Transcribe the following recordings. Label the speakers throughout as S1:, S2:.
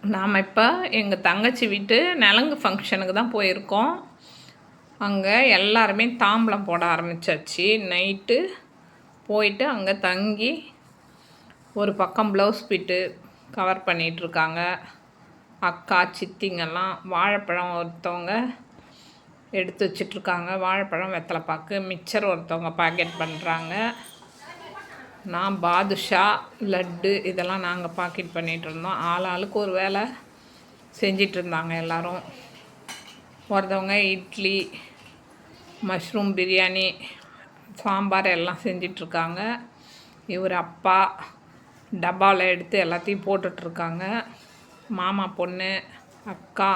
S1: நாம் இப்போ எங்கள் தங்கச்சி வீட்டு நலங்கு ஃபங்க்ஷனுக்கு தான் போயிருக்கோம். அங்கே எல்லாருமே தாம்பலம் போட ஆரம்பித்தாச்சு. நைட்டு போயிட்டு அங்கே தங்கி ஒரு பக்கம் ப்ளவுஸ் பிட்டு கவர் பண்ணிகிட்ருக்காங்க. அக்கா சித்திங்கெல்லாம் வாழைப்பழம் ஒருத்தவங்க எடுத்து வச்சிட்ருக்காங்க. வாழைப்பழம், வெத்தலைப்பாக்கு, மிக்சர் ஒருத்தவங்க பாக்கெட் பண்ணுறாங்க. நான் பாதுஷா, லட்டு இதெல்லாம் நாங்கள் பாக்கெட் பண்ணிகிட்ருந்தோம். ஆளுக்கு ஒரு வேலை செஞ்சிட்ருந்தாங்க எல்லோரும். ஒருத்தவங்க இட்லி, மஷ்ரூம் பிரியாணி, சாம்பார் எல்லாம் செஞ்சிட்ருக்காங்க. இவர் அப்பா டப்பாவில் எடுத்து எல்லாத்தையும் போட்டுட்ருக்காங்க. மாமா பொண்ணு, அக்கா,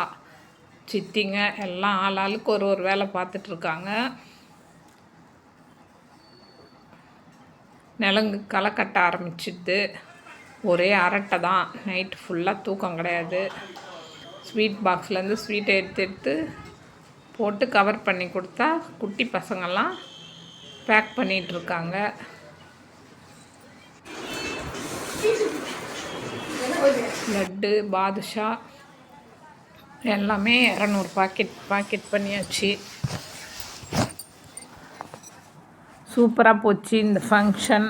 S1: சித்திங்க எல்லாம் ஆளுக்கு ஒரு வேலை பார்த்துட்ருக்காங்க. நலங்கு களை கட்ட ஆரம்பிச்சிது. ஒரே அரட்டை தான். நைட்டு ஃபுல்லாக தூக்கம் கிடையாது. ஸ்வீட் பாக்ஸ்லேருந்து ஸ்வீட்டை எடுத்து போட்டு கவர் பண்ணி கொடுத்தா குட்டி பசங்கள்லாம் பேக் பண்ணிகிட்ருக்காங்க. லட்டு, பாதுஷா எல்லாமே 200 பாக்கெட் பண்ணியாச்சு. சூப்பராக போச்சு இந்த ஃபங்க்ஷன்.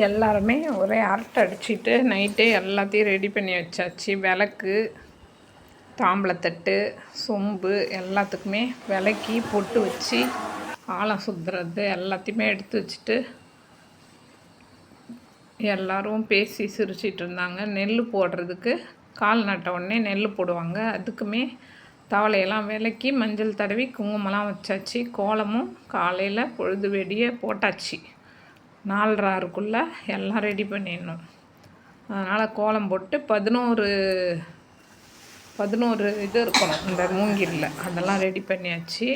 S1: எல்லாருமே ஒரே அரட்டை அடிச்சுட்டு நைட்டே எல்லாத்தையும் ரெடி பண்ணி வச்சாச்சு. விளக்கு, தாம்பளத்தட்டு, சொம்பு எல்லாத்துக்குமே விளக்கி பொட்டு வச்சு ஆழம் சுற்றுறது எல்லாத்தையுமே எடுத்து வச்சுட்டு எல்லோரும் பேசி சிரிச்சிட்டு இருந்தாங்க. நெல் போடுறதுக்கு கால் நட்ட உடனே நெல் போடுவாங்க. அதுக்குமே தவளையெல்லாம் விலக்கி மஞ்சள் தடவி குங்குமம்லாம் வச்சாச்சு. கோலமும் காலையில் பொழுது வெடியே போட்டாச்சு. 4:30 எல்லாம் ரெடி பண்ணிடணும். அதனால் கோலம் போட்டு 11 இது இருக்கணும் இந்த மூங்கிலில், அதெல்லாம் ரெடி பண்ணியாச்சு.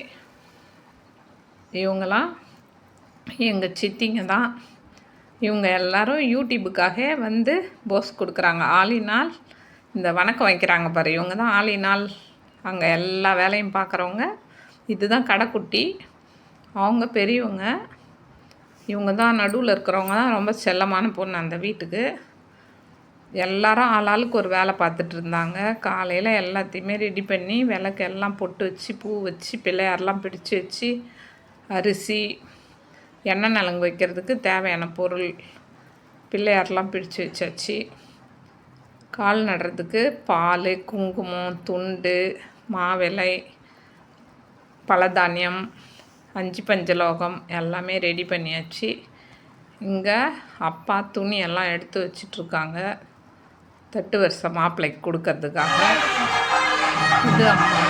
S1: இவங்களாம் எங்கள் சித்திங்க தான். இவங்க எல்லோரும் யூடியூபுக்காக வந்து போஸ் கொடுக்குறாங்க. ஆளினால் இந்த வணக்கம் வைக்கிறாங்க பாரு, இவங்க தான் ஆளினால். அங்கே எல்லா வேலையும் பார்க்குறவங்க. இதுதான் கடைக்குட்டி, அவங்க பெரியவங்க. இவங்க தான் நடுவில் இருக்கிறவங்க தான் ரொம்ப செல்லமான பொண்ணு அந்த வீட்டுக்கு. எல்லாரும் ஆளுக்கு ஒரு வேலை பார்த்துட்டு இருந்தாங்க. காலையில் எல்லாத்தையுமே ரெடி பண்ணி விளக்கு எல்லாம் பொட்டு வச்சு பூ வச்சு பிள்ளையாரெலாம் பிடிச்சி வச்சு அரிசி, எண்ணெய் நலங்கு வைக்கிறதுக்கு தேவையான பொருள் பிள்ளையாரெலாம் பிடிச்சி வச்சாச்சு. கால் நடுறதுக்கு பால், குங்குமம், துண்டு, மாவிலை, பலதானியம், 5 பஞ்சலோகம் எல்லாமே ரெடி பண்ணியாச்சு. இங்கே அப்பா துணி எல்லாம் எடுத்து வச்சிட்ருக்காங்க தட்டு வரிசை மாப்பிள்ளைக்கு கொடுக்கறதுக்காக. இது அம்மா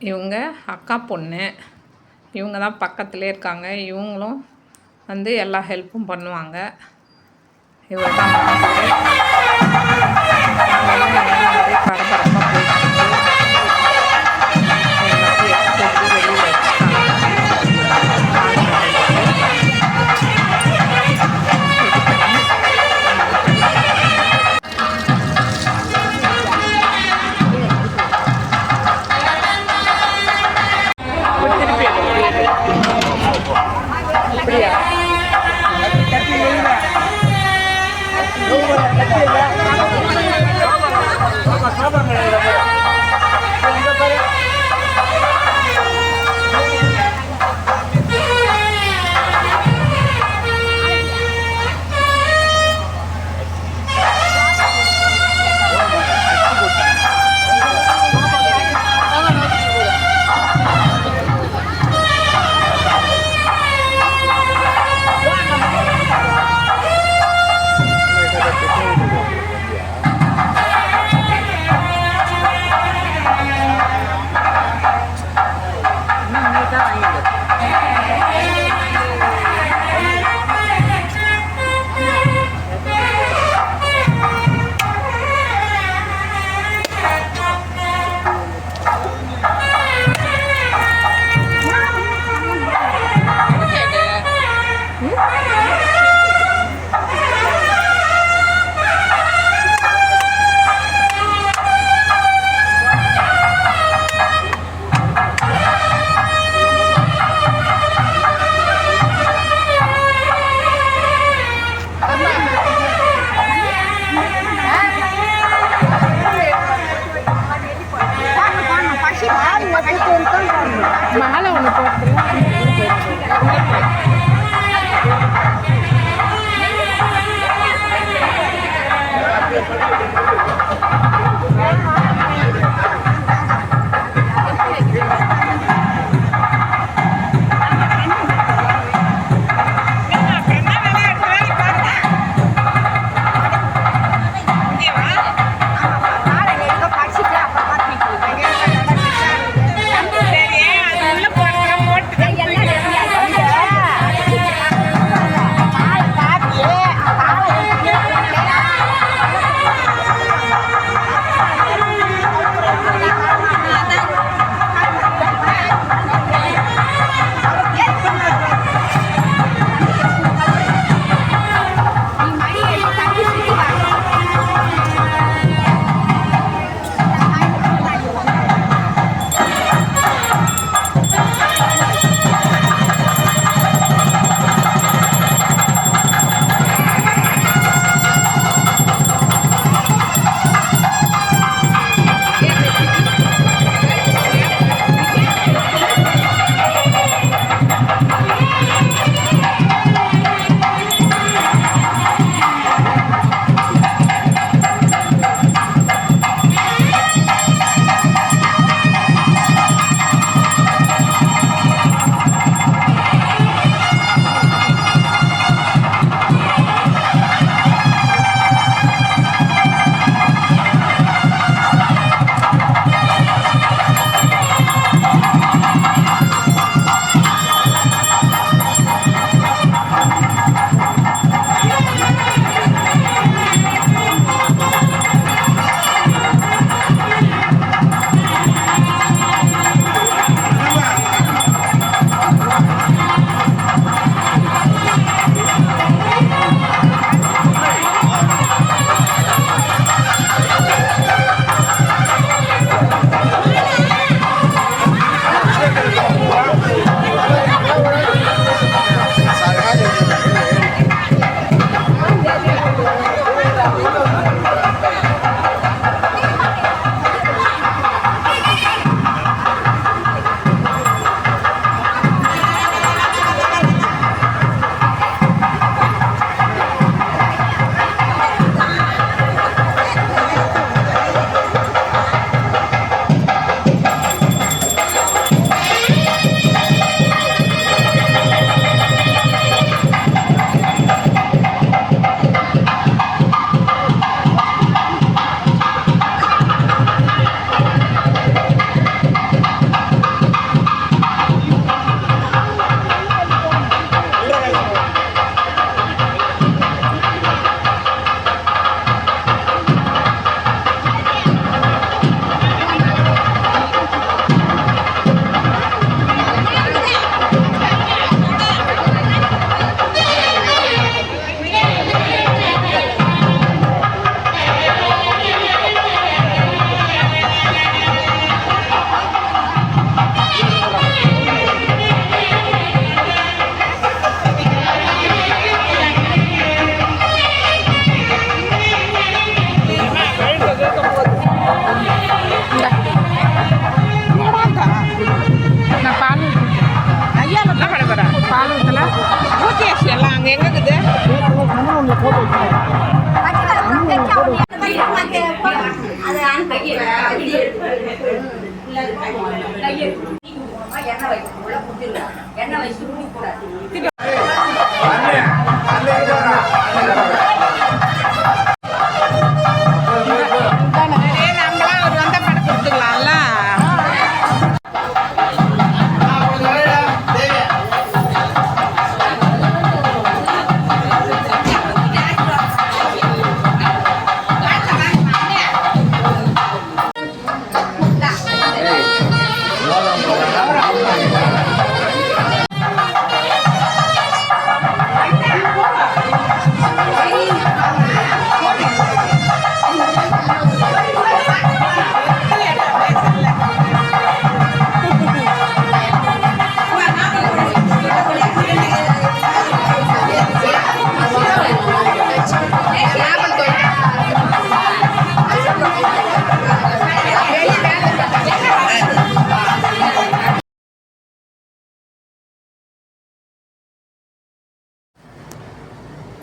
S1: இவங்க அக்கா பொண்ணு. இவங்க தான் பக்கத்துலேயே இருக்காங்க. இவங்களும் வந்து எல்லா ஹெல்ப்பும் பண்ணுவாங்க. இவர் தான் நிறைய பரபரப்பாக போயிட்டு எல்லாத்தையும் எடுத்து வெளியில் வச்சுட்டாங்க. மாலை ஒன்று போட்டுருலாம்.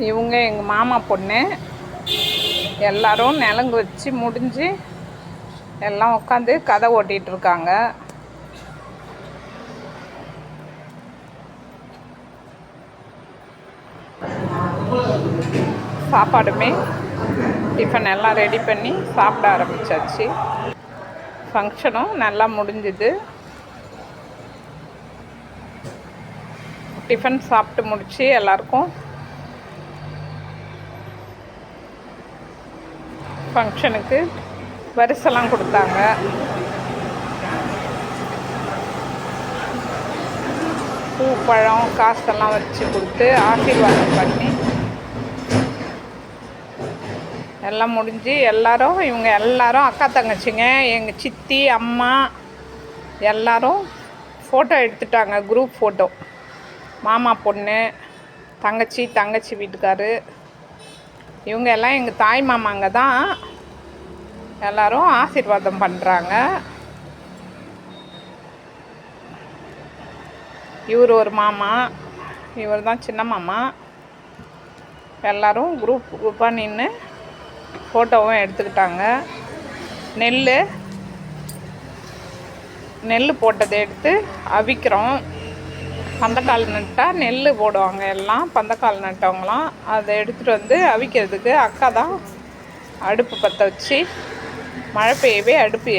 S1: இவங்க எங்கள் மாமா பொண்ணு. எல்லாரும் நிலங்கு வச்சு முடிஞ்சு எல்லாம் உட்காந்து கதை ஓட்டிகிட்டு இருக்காங்க. சாப்பாடுமே டிஃபன் எல்லாம் ரெடி பண்ணி சாப்பிட ஆரம்பித்தாச்சு. ஃபங்க்ஷனும் நல்லா முடிஞ்சுது. டிஃபன் சாப்பிட்டு முடித்து எல்லாருக்கும் ஃபங்க்ஷனுக்கு வரிசைலாம் கொடுத்தாங்க. பூ பழம் காசெல்லாம் வச்சு கொடுத்து ஆசீர்வாதம் பண்ணி எல்லாம் முடிஞ்சு இவங்க எல்லாரும் அக்கா தங்கச்சிங்க, எங்கள் சித்தி அம்மா எல்லாரும் ஃபோட்டோ எடுத்துட்டாங்க. Group photo. மாமா பொண்ணு, தங்கச்சி வீட்டுக்காரு, இவங்க எல்லாம் எங்கள் தாய் மாமாங்க தான். எல்லோரும் ஆசீர்வாதம் பண்ணுறாங்க. இவர் ஒரு மாமா, இவர் தான் சின்ன மாமா. எல்லோரும் குரூப்பாக நின்று ஃபோட்டோவும் எடுத்துக்கிட்டாங்க. நெல் போட்டதை எடுத்து அவிக்கிறோம். பந்தக்கால் நட்டால் நெல் போடுவாங்க எல்லாம். பந்தக்கால் நட்டவங்களாம் அதை எடுத்துகிட்டு வந்து அவிக்கிறதுக்கு அக்கா தான் அடுப்பு பற்ற வச்சு மழை பெய்யவே அடுப்பு